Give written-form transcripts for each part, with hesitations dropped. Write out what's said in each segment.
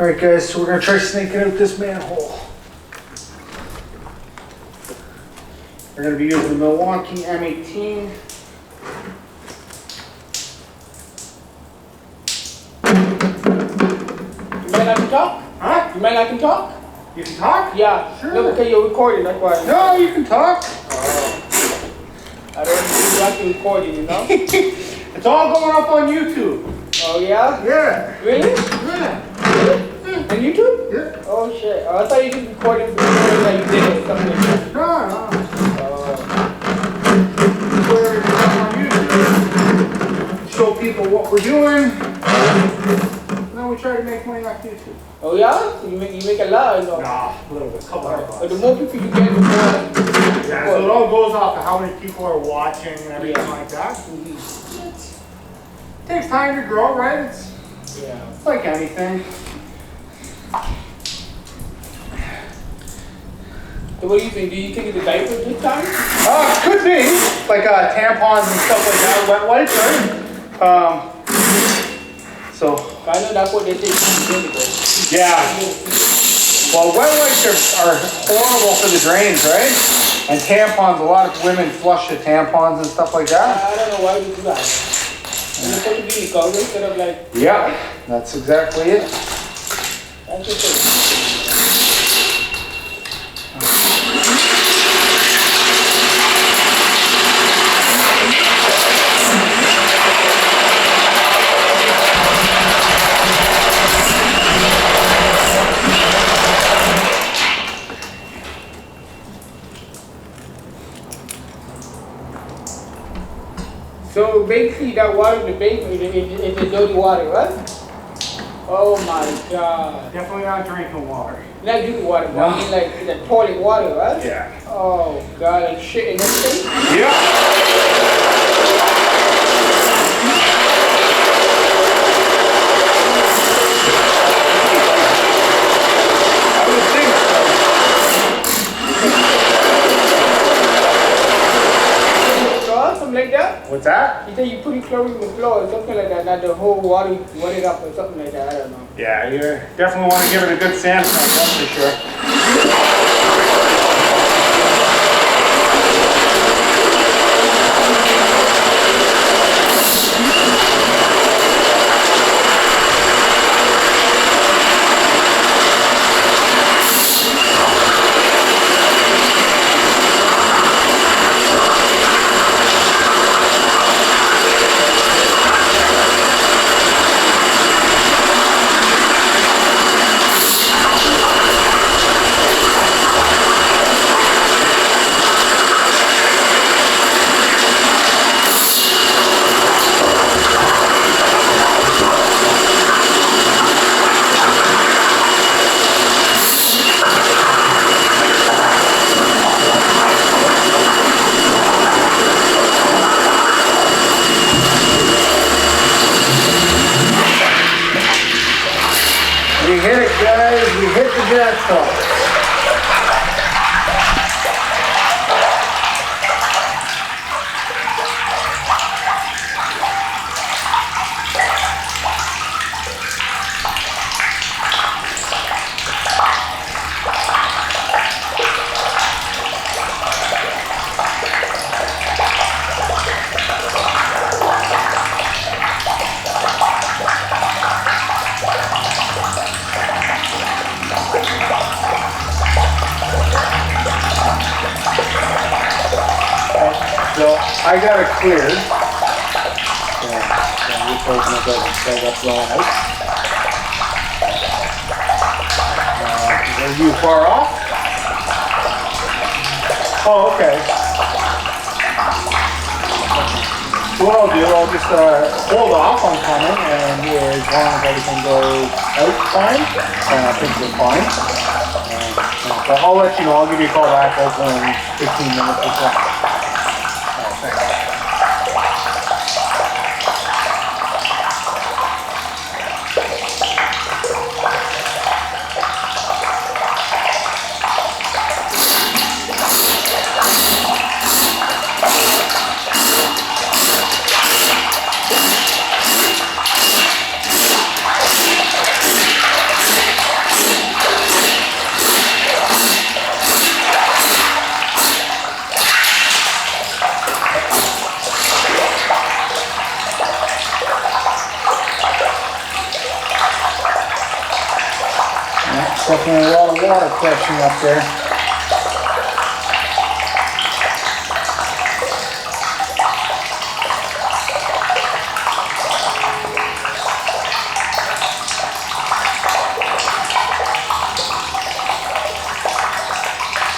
Alright guys, so we're gonna try snaking out this manhole. We're gonna be using the Milwaukee M18. You might not can talk? Huh? You might not can talk? You can talk? Yeah. Sure. No, okay, you're recording, that's why. No, you can talk. I don't think you like to recording, you know? It's all going up on YouTube. Oh, yeah? Yeah. Really? Yeah. On YouTube? Yeah. Oh, shit. Oh, I thought you just recorded for that you did or something like that. No, no. Oh. Put everything up on YouTube. Show people what we're doing. And then we try to make money off YouTube. Oh, yeah? So you make a lot, you know? Nah, a little bit, couple $100 But the more people you get, the more. Yeah, so it all goes off of how many people are watching and everything like that. Mm-hmm. It takes time to grow, right? It's Yeah. like anything. So what do you think? Do you think it's a diaper this time? Could be. Like tampons and stuff like that, wet wipes, right? So. I know that's what they say 2 years ago. Yeah. Well, wet wipes are horrible for the drains, right? And tampons, a lot of women flush the tampons and stuff like that. I don't know why we do that. You're supposed to be in the cover instead of like... Yeah, that's exactly it. That's just it. So basically that water in the basement is the dirty water, right? Oh my God. Definitely not drinking water. Not drinking water, but No. I mean like the toilet water, right? Yeah. Oh God, like shit and everything? Yeah. I would think so. Something like that? What's that? You say you put chlorine in the floor or something like that, not the whole water you wet it up or something like that, I don't know. Yeah, you definitely want to give it a good sand pump, that's for sure. We hit it, guys. We hit the jackpot. So I got it cleared. So we open it up and start up blowing out. Are you far off? Oh, okay. So what I'll do, I'll just hold off on coming, and as long as everything goes out fine, I think we're fine. But I'll let you know. I'll give you a call back hopefully in 15 minutes or so. Definitely a lot of water crushing up there.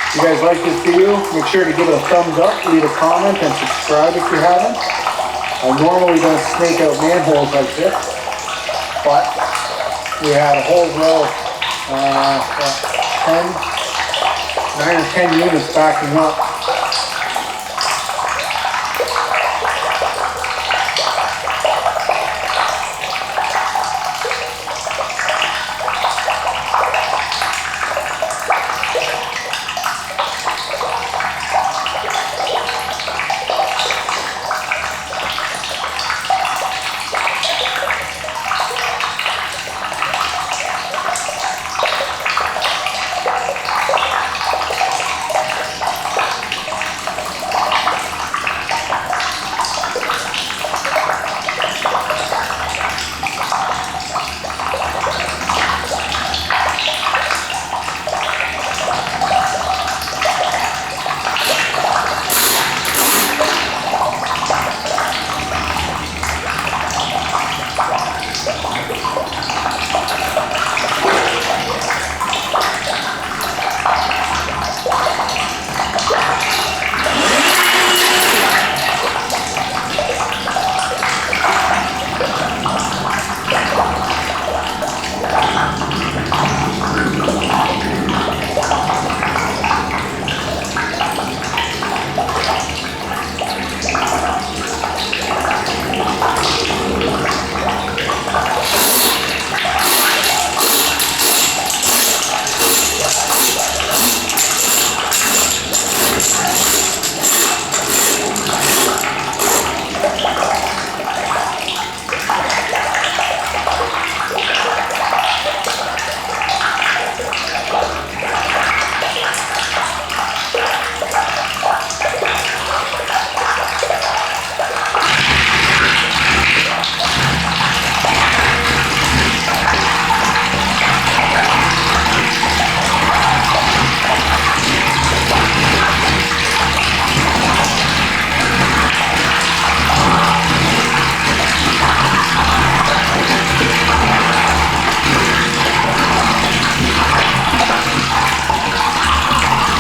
If you guys like this video, make sure to give it a thumbs up, leave a comment, and subscribe if you haven't. I normally don't snake out manholes like this, but we had a whole row, 9 or 10 units backing up.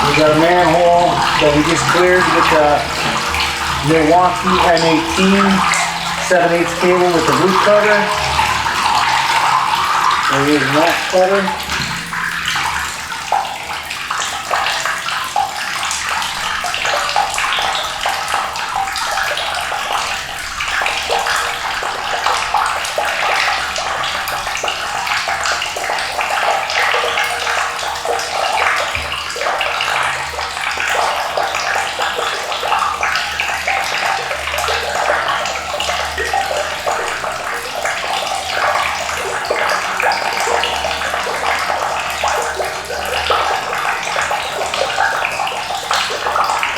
We got a manhole that we just cleared with the Milwaukee M18 7/8 cable with the root cutter. There is that cutter.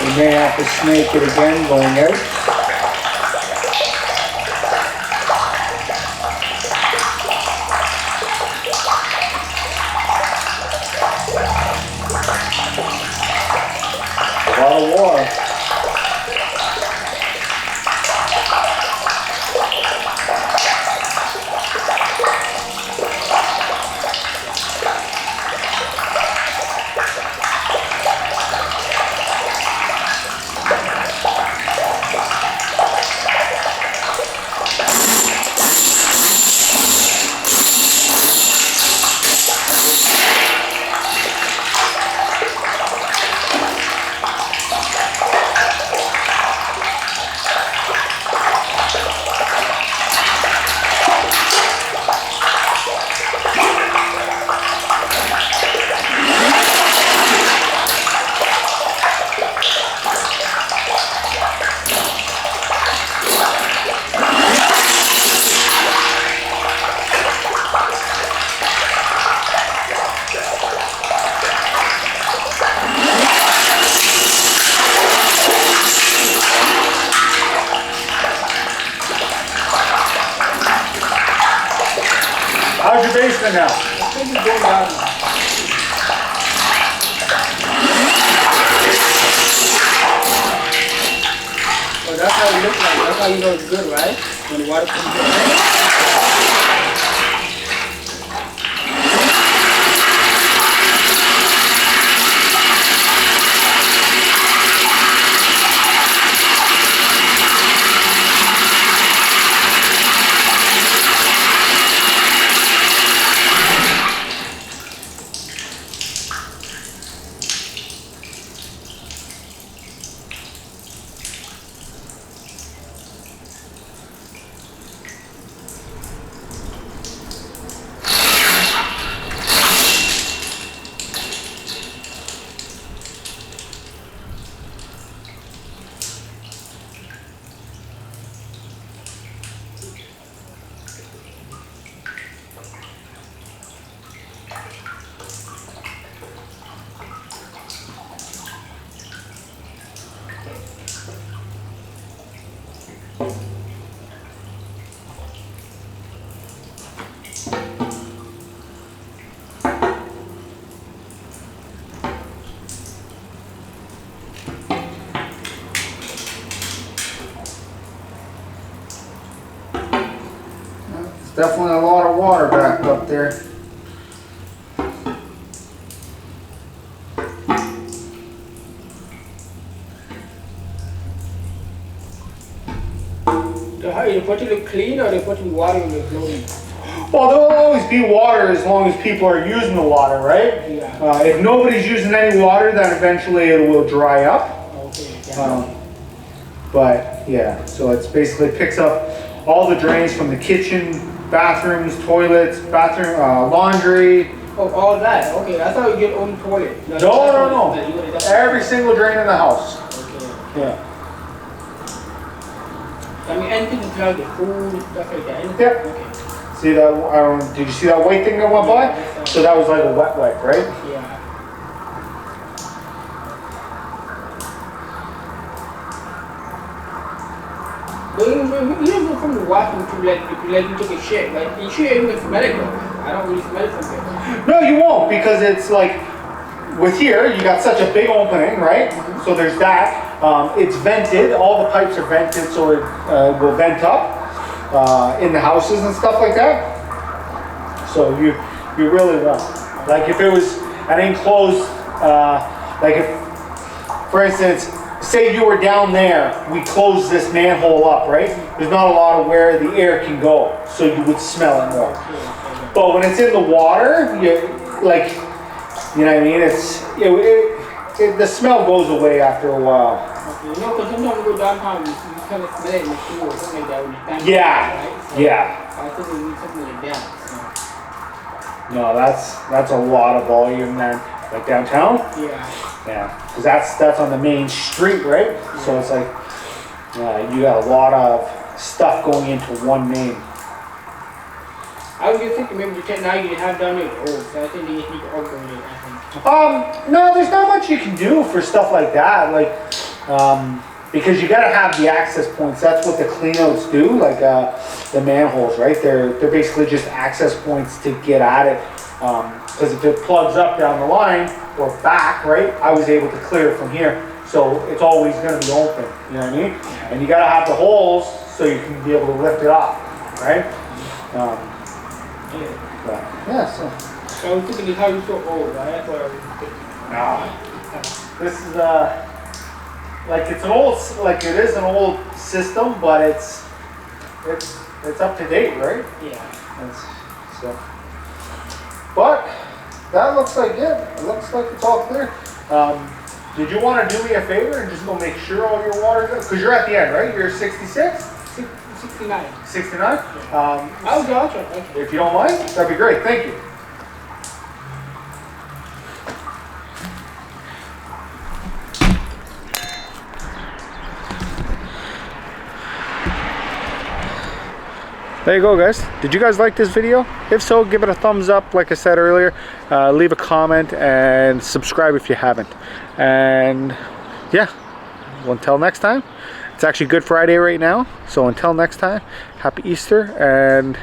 We may have to snake it again going out. A lot of water. How's your basement now? I think it's going down. that's how it looks like. That's how you know it's good, right? When the water comes in. Definitely a lot of water back up there. So how you put it clean or they put in water in the chlorine? Well, there will always be water as long as people are using the water, right? Yeah. If nobody's using any water, then eventually it will dry up. Okay. Yeah. But yeah, so it's basically picks up all the drains from the kitchen, bathrooms, toilets, laundry. Oh, all that. Okay, that's how you get own toilet. No. Every single drain in the house. Okay. Yeah. I mean, anything to plug the food, stuff like that. Anything? Yep. Okay. See that? Did you see that white thing that went by? Yeah, So that was like a wet wipe, right? Yeah. But you don't go from the washroom to like you take a shit. Like you shouldn't even smell it though. I don't really smell it from there. No, you won't, because it's like with here you got such a big opening, right? Mm-hmm. So there's that. It's vented. All the pipes are vented, so it will vent up in the houses and stuff like that. So you really won't. Like if it was an enclosed, like if, for instance, say you were down there, we closed this manhole up, right? There's not a lot of where the air can go, so you would smell it more. But when it's in the water, you know what I mean? The smell goes away after a while. Okay. You know, because sometimes we go downtown, you kind of smell it in the sewer or something like that when you stand Yeah. right? So Yeah. I think we need something like that. No, that's a lot of volume then. Like downtown? So. Yeah. Yeah, because that's on the main street, right? So it's like you got a lot of stuff going into one main. I was just thinking maybe the technology they have down there is old, so I think they just need to upgrade it, I think. No, there's not much you can do for stuff like that. Like, because you gotta have the access points. That's what the cleanouts do. Like the manholes, right? They're basically just access points to get at it. Because if it plugs up down the line or back, right? I was able to clear it from here, so it's always gonna be open. You know what I mean? And you gotta have the holes so you can be able to lift it off, right? But, yeah. So I was thinking this house is so old, right? That's what I was thinking. this is like it is an old system, but it's up to date, right? Yeah. So, but that looks like it. It looks like it's all clear. Did you want to do me a favor and just go make sure all your water goes? Because you're at the end, right? You're 66? 69. 69? I'll go, okay. If you don't mind, that'd be great. Thank you. There you go, guys. Did you guys like this video? If so, give it a thumbs up, like I said earlier. Leave a comment and subscribe if you haven't. And yeah, well, until next time. It's actually Good Friday right now, so until next time, happy Easter and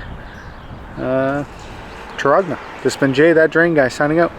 Taragna. This has been Jay, that drain guy, signing out.